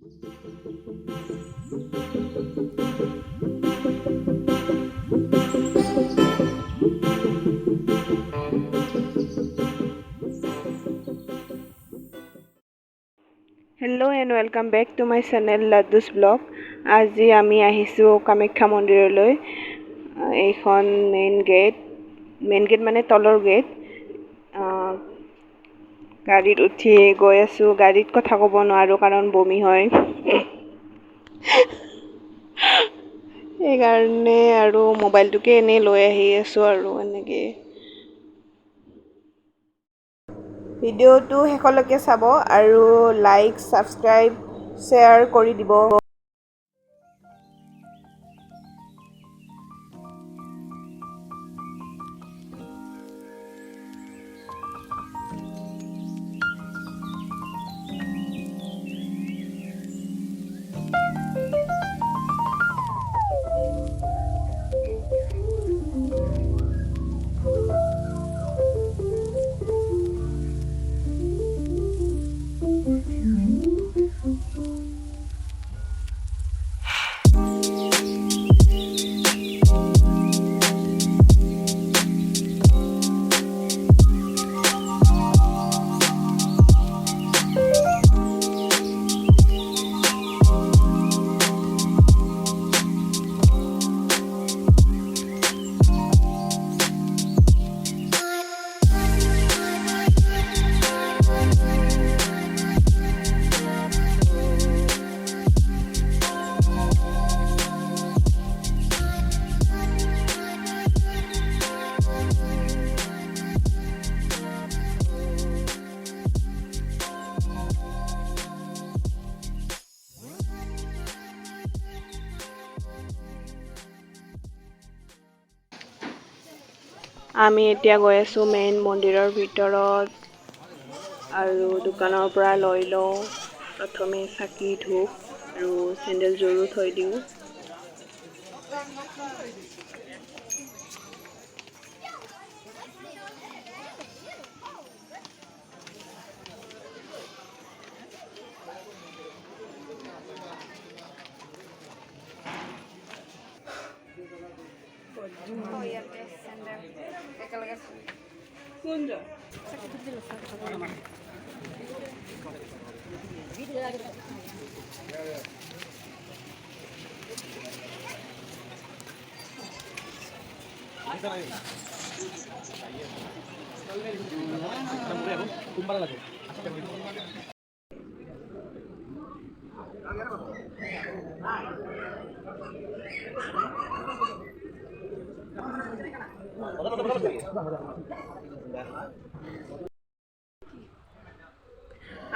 Hello and welcome back to my channel laddu'svlog. আজি আমি আহিছো কামাখ্যা মন্দিৰলৈ। এইখন মেইন গেট মানে তলৰ গেট। গাড়ীত উঠি গৈ আছো। গাড়ীত কথা ক'ব নোৱাৰো কাৰণ বমি হয়। সেইকাৰণে আৰু মোবাইলটোকে এনেই লৈ আহি আছো আৰু এনেকৈ। ভিডিঅ'টো শেষলৈকে চাব আৰু লাইক, সাবস্ক্ৰাইব, শ্বেয়াৰ কৰি দিব। আমি এতিয়া গৈ আছো মেইন মন্দিৰৰ ভিতৰত আৰু দোকানৰ পৰা লৈ লওঁ। প্ৰথমে চাকি, ধূপ আৰু চেণ্ডেলযোৰো থৈ দিওঁ।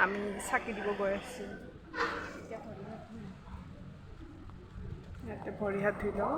আমি চাকি দিব গৈ আছো। ইয়াতে ভৰি হাত ধুই লওঁ।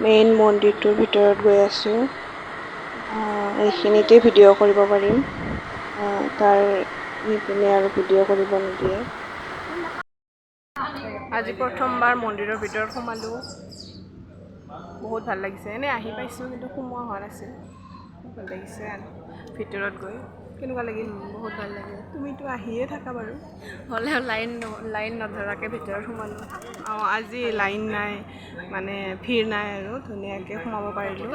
মেইন মন্দিৰটোৰ ভিতৰত গৈ আছো। এইখিনিতে ভিডিঅ' কৰিব পাৰিম। তাৰ নিপিনে আৰু ভিডিঅ' কৰিব নিদিয়ে। আজি প্ৰথমবাৰ মন্দিৰৰ ভিতৰত সোমালো। বহুত ভাল লাগিছে। এনেই আহি পাইছোঁ কিন্তু সোমোৱা হোৱা নাছিল। ভাল লাগিছে আৰু ভিতৰত গৈ। কেনেকুৱা লাগিল? বহুত ভাল লাগিল। তুমিতো আহিয়ে থাকা বাৰু। হ'লেও লাইন নধৰাকৈ ভিতৰত সোমালোঁ। আজি লাইন নাই, মানে ভিৰ নাই আৰু ধুনীয়াকৈ সোমাব পাৰিলোঁ।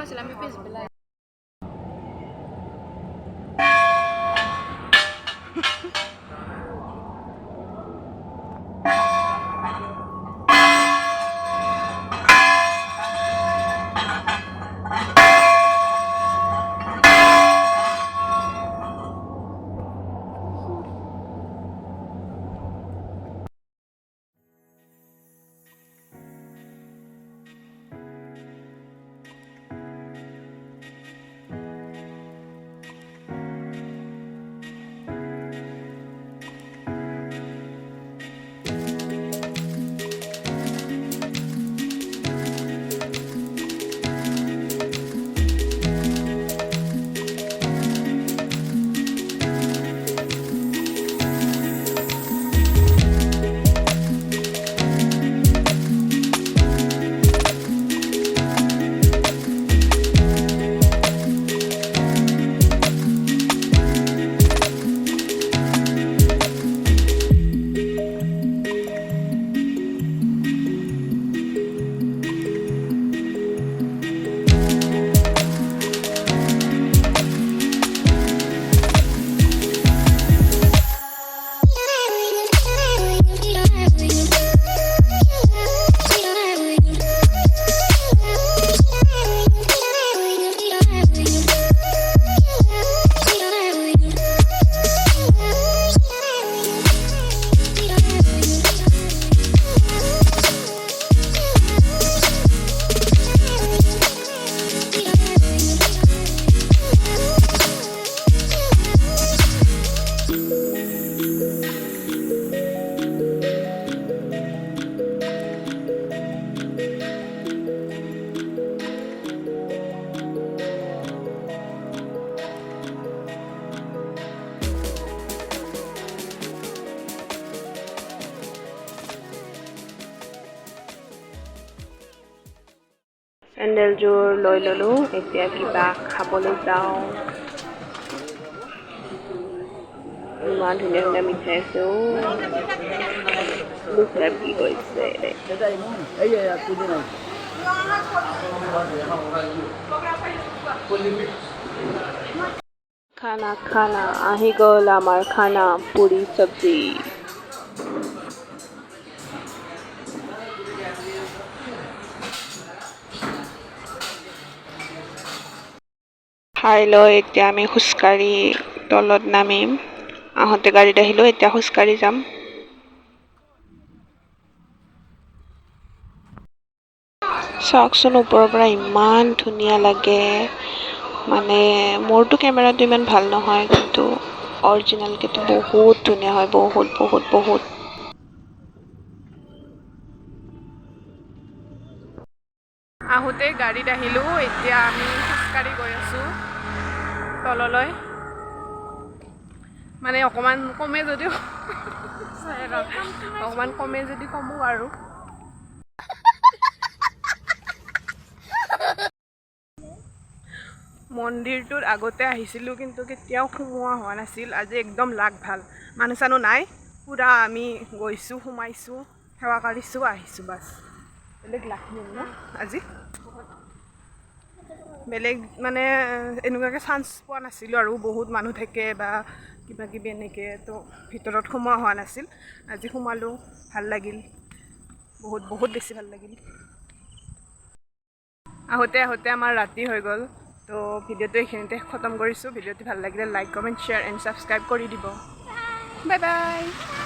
পেণ্ডেলযোৰ লৈ ল'লোঁ এতিয়া কিবা খাবলৈ যাওঁ ইমান ধুনীয়া ধুনীয়া মিঠাই আছে লোকে কি কৰিছে খানা খানা আহি গ'ল আমাৰ খানা পুৰি চব্জি খাই লৈ এতিয়া আমি খোজকাঢ়ি তলত নামিম আহোঁতে গাড়ীত আহিলোঁ এতিয়া খোজকাঢ়ি যাম চাওকচোন ওপৰৰ পৰা ইমান ধুনীয়া লাগে মানে মোৰতো কেমেৰাটো ইমান ভাল নহয় কিন্তু অৰিজিনেলকেতো বহুত ধুনীয়া হয় বহুত বহুত বহুত আহোঁতে গাড়ীত আহিলোঁ এতিয়া আমি খোজকাঢ়ি গৈ আছোঁ তললৈ মানে অকণমান কমে যদিও অকণমান কমে যদি কমো আৰু মন্দিৰটোত আগতে আহিছিলোঁ কিন্তু কেতিয়াও সোমোৱা হোৱা নাছিল আজি একদম লাগ ভাল মানুহ চানুহ নাই পূৰা আমি গৈছোঁ সোমাইছোঁ সেৱা কৰিছোঁ আহিছোঁ বাছ বেলেগ লাগ ন আজি বেলেগ মানে এনেকুৱাকৈ চান্স পোৱা নাছিলোঁ আৰু বহুত মানুহ থাকে বা কিবা কিবি এনেকৈ তো ভিতৰত সোমোৱা হোৱা নাছিল আজি সোমালোঁ ভাল লাগিল বহুত বহুত বেছি ভাল লাগিল আহোঁতে আহোঁতে আমাৰ ৰাতি হৈ গ'ল তো ভিডিঅ'টো এইখিনিতে খতম কৰিছোঁ ভিডিঅ'টো ভাল লাগিলে like comment share and subscribe কৰি দিব বাই বাই